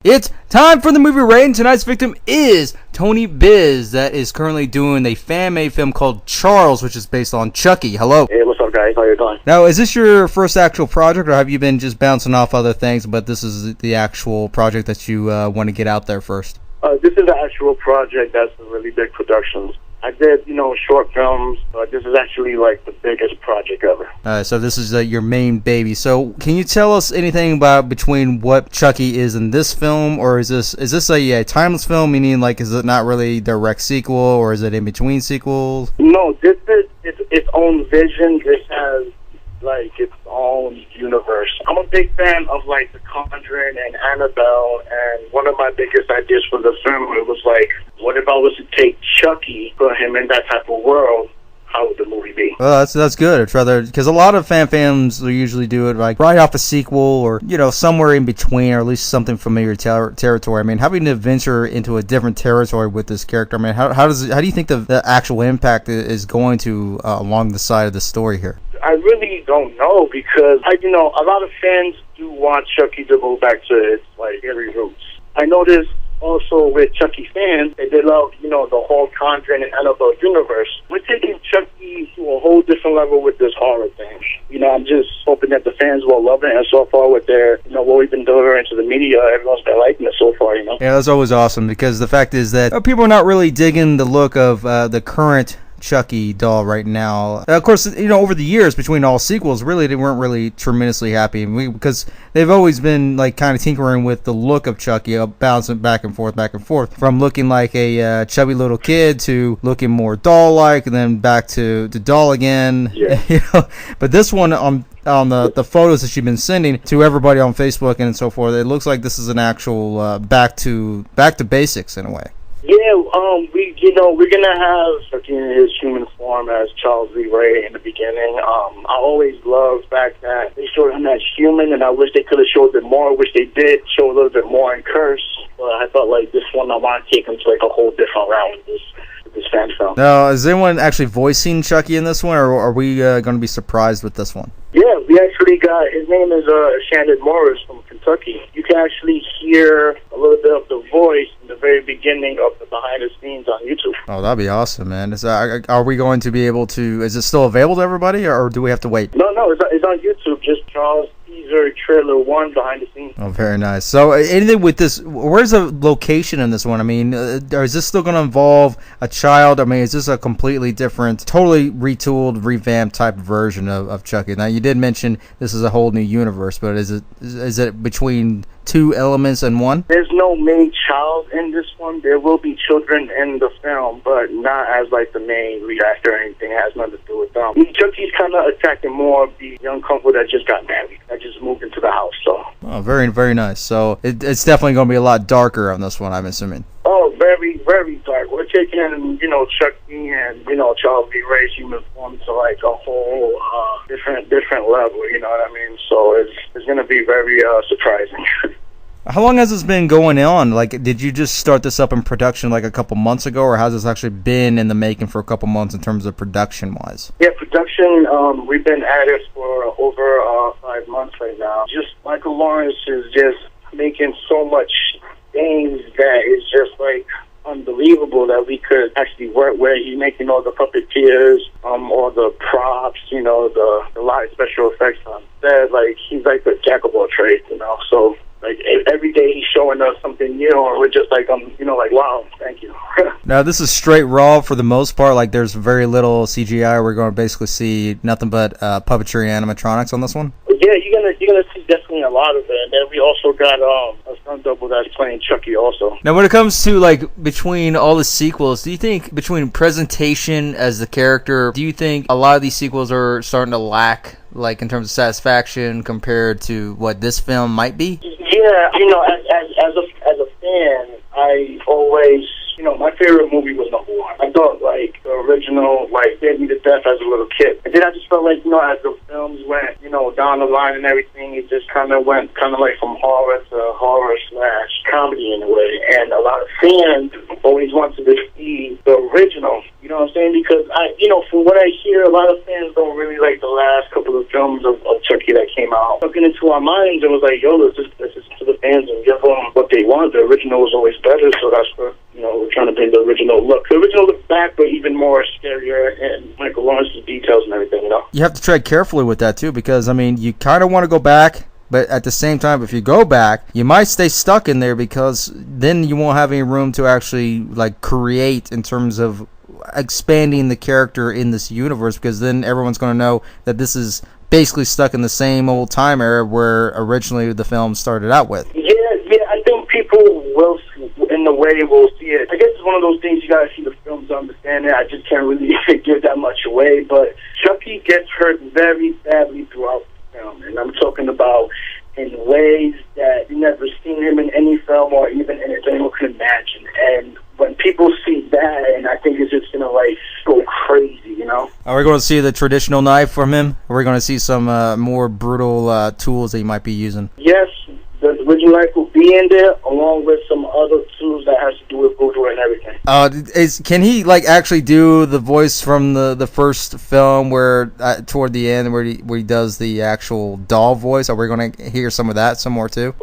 It's time for the movie rating. Tonight's victim is Tony Bizz, that is currently doing a fan-made film called Charles, which is based on Chucky. Hello. Hey, what's up, guys? How you doing? Now, is this your first actual project, or have you been just bouncing off other things, but this is the actual project that you want to get out there first? This is the actual project that's a really big production. I did, short films, but this is actually, the biggest project ever. So this is your main baby. So can you tell us anything about between what Chucky is in this film, or is this a timeless film, meaning, is it not really direct sequel, or is it in between sequels? No, this is its own vision. This has, its own universe. I'm a big fan of, The Conjuring and Annabelle, and one of my biggest ideas for the film, it was what if I was to take Chucky, put him in that type of world, how would the movie be? Well, that's good. It's rather, because a lot of films will usually do it right off a sequel, or somewhere in between, or at least something familiar territory. I mean, having to venture into a different territory with this character, I mean, how do you think the actual impact is going to along the side of the story here? I really don't know, because a lot of fans do want Chucky to go back to its eerie roots. I noticed also with Chucky fans, they love the whole Conjuring and Annabelle universe. We're taking Chucky to a whole different level with this horror thing. I'm just hoping that the fans will love it, and so far with their what we've been delivering to the media, everyone's been liking it so far. Yeah, that's always awesome, because the fact is that people are not really digging the look of the current Chucky doll right now. Of course, over the years between all sequels, really they weren't really tremendously happy, because they've always been kind of tinkering with the look of Chucky, bouncing back and forth, from looking like a chubby little kid to looking more doll-like, and then back to doll again. Yeah. But this one on the photos that you've been sending to everybody on Facebook and so forth, it looks like this is an actual back to basics in a way. Yeah, we're gonna have Chucky in his human form as Charles Lee Ray in the beginning. I always loved the fact that they showed him as human, and I wish they could have showed it more. I wish they did show a little bit more in Curse, but I felt like this one I want to take him to a whole different round with this fan film. Now, is anyone actually voicing Chucky in this one, or are we going to be surprised with this one? Yeah, we actually got, his name is Shandon Morris from Kentucky. You can actually hear a little bit of the voice in the very beginning of the behind the scenes on YouTube. Oh, that'd be awesome, man. Are we going to be able to, is it still available to everybody, or do we have to wait? No, it's on YouTube, just Charles teaser trailer 1 behind the scenes. Oh, very nice. So anything with this, where's the location in this one? I mean, is this still going to involve a child? I mean, is this a completely different, totally retooled, revamped type version of Chucky? Now, you did mention this is a whole new universe, but is it between two elements in one? There's no main child in this one. There will be children in the film, but not as the main lead actor or anything. It has nothing to do with them. Chucky's kind of attacking more of the young couple that just got married, that just moved into the house. So. Oh, very, very nice. So it's definitely going to be a lot darker on this one, I'm assuming. Oh, very, very dark. We're taking, Chucky and, Charles B. Ray's human form to a whole different level, you know what I mean? So it's going to be very surprising. How long has this been going on? Did you just start this up in production a couple months ago, or has this actually been in the making for a couple months in terms of production-wise? Yeah, production, we've been at it for over 5 months right now. Just Michael Lawrence is just making so much things that is just unbelievable that we could actually work where he's making all the puppeteers, all the props, the live special effects on set. He's the jack of all trades, so every day he's showing us something new, or we're just wow, thank you. Now, this is straight raw for the most part. There's very little CGI. We're going to basically see nothing but puppetry and animatronics on this one. Yeah, you're gonna see definitely a lot of it. And then we also got a stunt double that's playing Chucky also. Now, when it comes to between all the sequels, do you think between presentation as the character, do you think a lot of these sequels are starting to lack in terms of satisfaction compared to what this film might be? Yeah, as a fan, I always, my favorite movie was number 1. I thought the original scared me to death as a little kid. And then I just felt as the films went, down the line and everything, it just kind of went from horror to horror/comedy in a way. And a lot of fans always wanted to see the original. You know what I'm saying? Because from what I hear, a lot of fans don't really like the last couple of films of Chucky that came out. Looking into our minds, it was yo, let's just to the fans and give them what they want. The original was always better, so that's what, we're trying to bring the original look. The original look back, but even more scarier, and Michael Lawrence's details and everything, You have to tread carefully with that, too, because, you kind of want to go back, but at the same time, if you go back, you might stay stuck in there because then you won't have any room to actually, create in terms of expanding the character in this universe, because then everyone's going to know that this is basically stuck in the same old time era where originally the film started out with. Yeah, I think people will, in the way, will see it. I guess it's one of those things you gotta see the film to understand it. I just can't really give that much away, but Chucky gets hurt very badly throughout the film, and I'm talking about in ways that you've never seen him in any film or even anything you could imagine. And when people see that, and I think it's just gonna go crazy, Are we going to see the traditional knife from him? Or are we going to see some more brutal tools that he might be using? Yes, the original knife will be in there, along with some other tools that has to do with voodoo and everything. Can he actually do the voice from the first film where toward the end where he does the actual doll voice? Are we going to hear some of that some more too?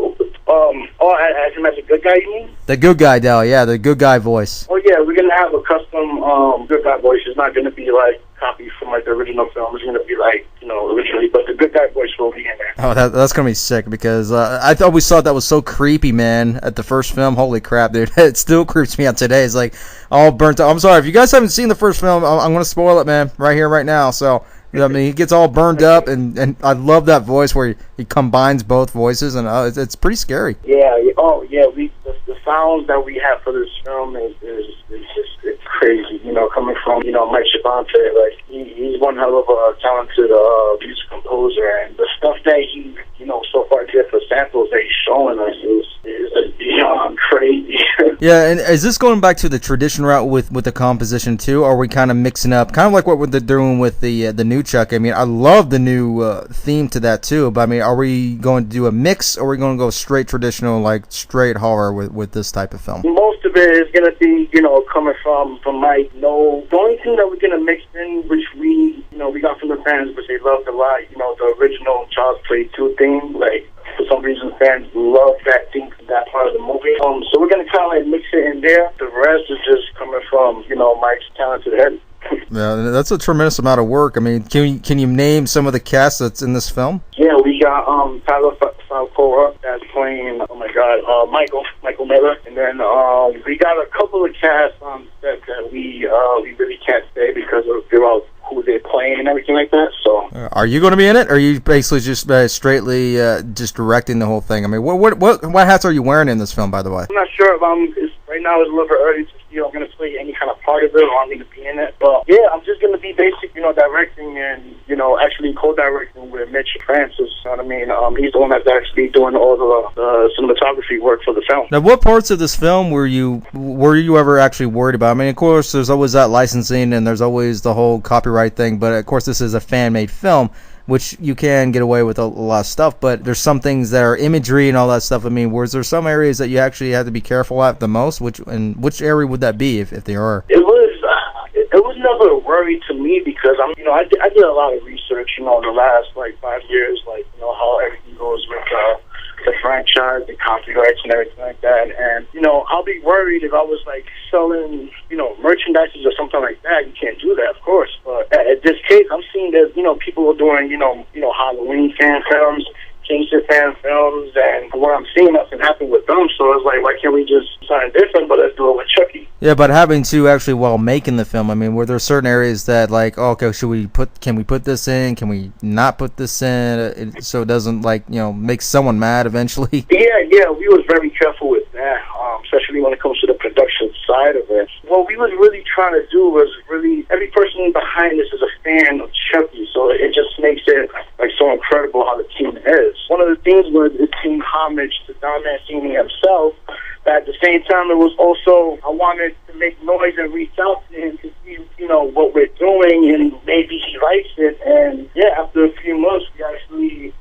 As him as a good guy, you mean? The good guy doll, yeah, the good guy voice. Oh yeah, we're gonna have a custom good guy voice. It's not gonna be copies from the original film. It's gonna be originally, but the good guy voice will be in there. Oh, that's gonna be sick because I always thought that was so creepy, man. At the first film, holy crap, dude, it still creeps me out today. It's all burnt up. I'm sorry if you guys haven't seen the first film. I'm gonna spoil it, man, right here, right now. So. He gets all burned up, and I love that voice where he combines both voices, and it's pretty scary. Yeah. Oh, yeah. The sounds that we have for this film is just it's crazy. Coming from Mike Shabante, he's one hell of a talented music composer, and the stuff that he so far did for samples that he's showing us is beyond crazy. Yeah, and is this going back to the tradition route with the composition too? Or are we kind of mixing up, kind of like what they're doing with the new Chuck? I love the new theme to that too, but are we going to do a mix, or are we going to go straight traditional, straight horror with this type of film? Most of it is going to be, coming from Mike. No, the only thing that we're going to mix in, which we got from the fans, which they loved a lot, the original Child's Play 2 theme, for some reason fans love that theme, that part of the movie. So we're going to kind of mix it in there. The rest is just coming from, Mike's talented head. Yeah, that's a tremendous amount of work. Can you name some of the cast that's in this film? Yeah, we got Tyler Falcora that's playing, Michael Miller, and then we got a couple of casts on set that we really can't say because of who they're playing and everything like that. So, are you going to be in it, or are you basically just straightly just directing the whole thing? What hats are you wearing in this film, by the way? I'm not sure if right now it's a little bit early to see if I'm going to play any kind of part of it or I'm going to be in it. But yeah, I'm just going to be basic, directing and, actually co-directing with Mitch Francis. You know what I mean? He's the one that's actually doing all the cinematography work for the film. Now, what parts of this film were you ever actually worried about? Of course, there's always that licensing and there's always the whole copyright thing, but of course, this is a fan-made film, which you can get away with a lot of stuff, but there's some things that are imagery and all that stuff. Was there some areas that you actually had to be careful at the most? Which area would that be if there are? It was never a worry to me because I did a lot of research, the last 5 years, how everything goes with the franchise, the copyrights and everything like that. And I'll be worried if I was selling merchandises or something like that. You can't do that, of course. But at this case, I'm seeing that people are doing Halloween fan films, Kingston fan films, and from what I'm seeing, nothing happened with them. So it's why can't we just sign different? But let's do it with Chucky. Yeah, but having to actually while making the film, were there certain areas that okay, can we put this in? Can we not put this in? So it doesn't make someone mad eventually. Yeah, we was very careful with that, especially when it comes to the production side of it. What we was really trying to do was every person behind this is a fan of Chucky, so it just makes it so incredible how the team is. One of the things was it paid homage to Don Mancini himself, but at the same time it was also I wanted to make noise and reach out to him to see what we're doing and maybe he likes it. And yeah, after a few months he actually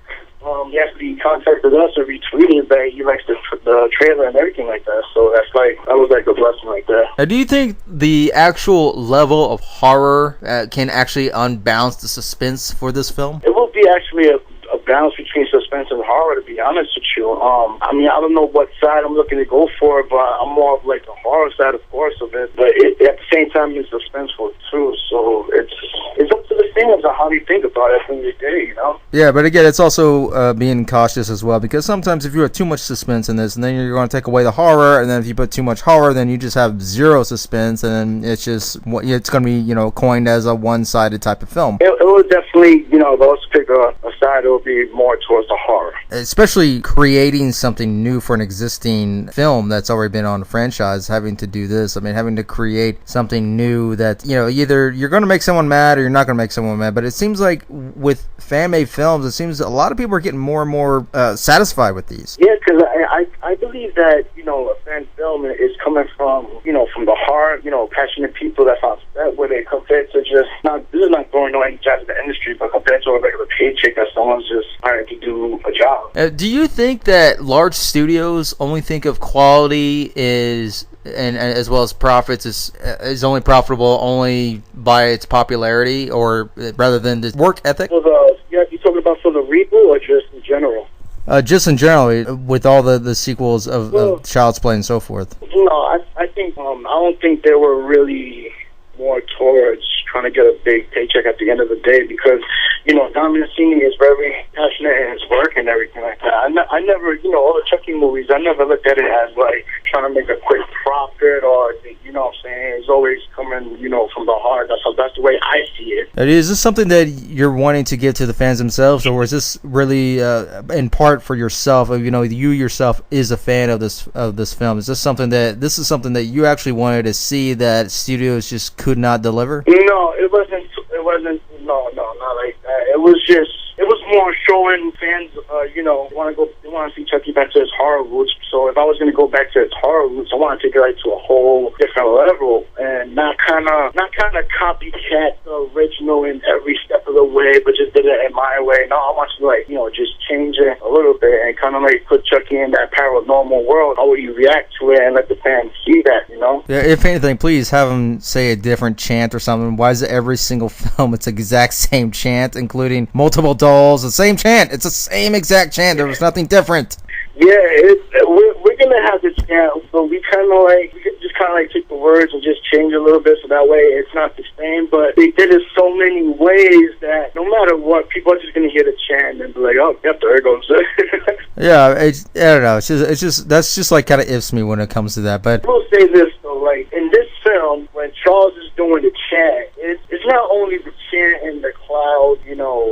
contacted us and retweeted that he likes the trailer and everything like that. So that was a blessing like that. Now, do you think the actual level of horror can actually unbalance the suspense for this film? It will be actually a balance between suspense suspense and horror, to be honest with you. I mean, I don't know what side I'm looking to go for, but I'm more of like the horror side, of course, of it. But at the same time, it's suspenseful too. So it's up to the fans on how they think about it from the day, you know. Yeah, but again, it's also being cautious as well, because sometimes if you have too much suspense in this, and then you're going to take away the horror, and then if you put too much horror, then you just have zero suspense, and then it's going to be coined as a one-sided type of film. It would definitely, if I was to pick a side, it would be more towards the horror. Especially creating something new for an existing film that's already been on the franchise, having to do this. I mean, having to create something new that, either you're going to make someone mad or you're not going to make someone mad. But it seems like with fan-made films, it seems a lot of people are getting more and more satisfied with these. Yeah, because I believe that, a fan film is coming from, from the heart, passionate people that's on set with it, compared to just, this is not throwing no any jobs in the industry, but compared to a regular paycheck that someone's just hired to do a job. Do you think that large studios only think of quality and as well as profits is only profitable only by its popularity, or rather than the work ethic? You talking about for the reboot or just in general? Just in general, with all the sequels of Child's Play and so forth. I think I don't think they were really more towards trying to get a big paycheck at the end of the day, because Dominic is very passionate in his work and everything like that. I never, all the Chucky movies, I never looked at it as like trying to make a quick profit, or what I'm saying, it's always coming from the heart. That's the way I see it. Is this something that you're wanting to give to the fans themselves, or is this really in part for yourself? You yourself is a fan of this film. Is this something that you actually wanted to see that studios just could not deliver? No, it wasn't. No, not like that. It was more showing fans, they want to see Chucky back to his horror roots. So if I was going to go back to its horror roots, I want to take it to a whole different level, and not kind of copycat the original in every step of the way, but just did it in my way. No, I want to just change it a little bit and kind of put Chucky in that paranormal world. How would you react to it, and let the fans see that, Yeah, if anything, please have them say a different chant or something. Why is it every single film it's the exact same chant, including multiple dolls, the same chant? It's the same exact chant. There was nothing different. Yeah, we're gonna have this chant, so we just take the words and just change a little bit, so that way it's not the same. But they did it so many ways that no matter what, people are just gonna hear the chant and be like, "Oh, yep, there it goes." Yeah, I don't know. It's just that's just kind of ifs me when it comes to that. But I will say this though, in this film, when Charles is doing the chant, it's not only the chant and the cloud,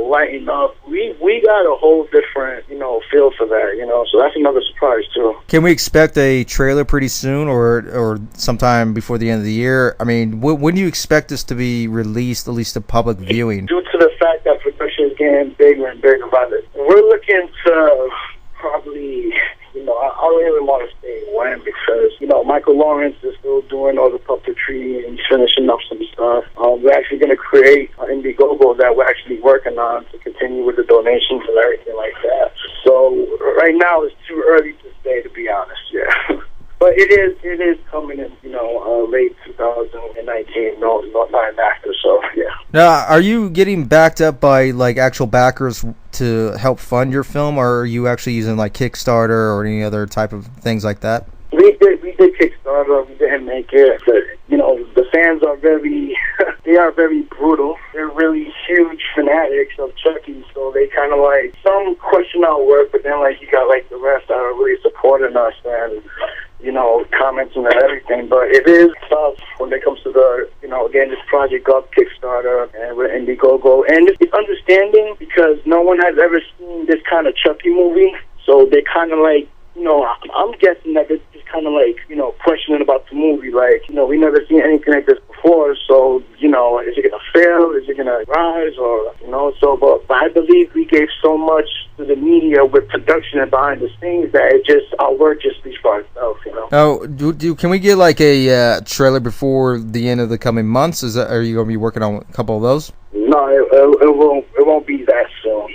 lighting up. We got a whole different, feel for that, so that's another surprise too. Can we expect a trailer pretty soon, or sometime before the end of the year? I mean, when do you expect this to be released, at least to public viewing? Due to the fact that production is getting bigger and bigger by it, we're looking to probably, I don't really want to say when, because, Michael Lawrence is still doing all the puppetry and finishing up some stuff. We're actually going to create an Indiegogo that we're actually working on to continue with the donations and everything like that. So right now it's too early to say, to be honest, yeah. But it is coming in, late 2019, not after, so yeah. Now, are you getting backed up by actual backers to help fund your film, or are you actually using Kickstarter or any other type of things like that? We did Kickstarter. We didn't make it, but the fans are they are very brutal. They're really huge fanatics of Chucky, so they kind of some question our work, but then you got the rest that are really supporting us and commenting and everything. But it is tough when it comes to the again, this project up Kickstarter and with Indiegogo, and it's understanding because no one has ever seen this kind of Chucky movie, so they kind of I'm guessing that they're just kind of questioning about the movie. We never seen anything like this before, so, is it going to fail? Is it going to rise? Or, but I believe we gave so much to the media with production and behind the scenes that our work just speaks for itself, Oh, can we get a trailer before the end of the coming months? Are you going to be working on a couple of those? No, it won't be that soon,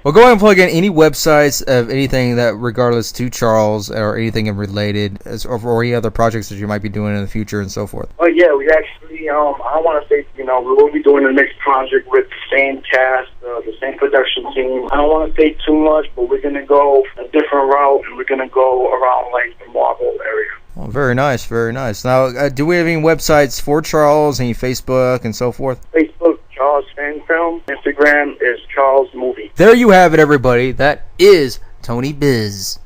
Well, go ahead and plug in any websites of anything that, regardless to Charles or anything related, or any other projects that you might be doing in the future and so forth. Oh yeah, we actually, I want to say, we will be doing the next project with the same cast, the same production team. I don't want to say too much, but we're gonna go a different route, and we're gonna go around like the Marvel area. Well, very nice, very nice. Now, do we have any websites for Charles, any Facebook and so forth? Facebook, Charles Fan Film. Instagram is Charles Movie. There you have it, everybody. That is Tony Bizz.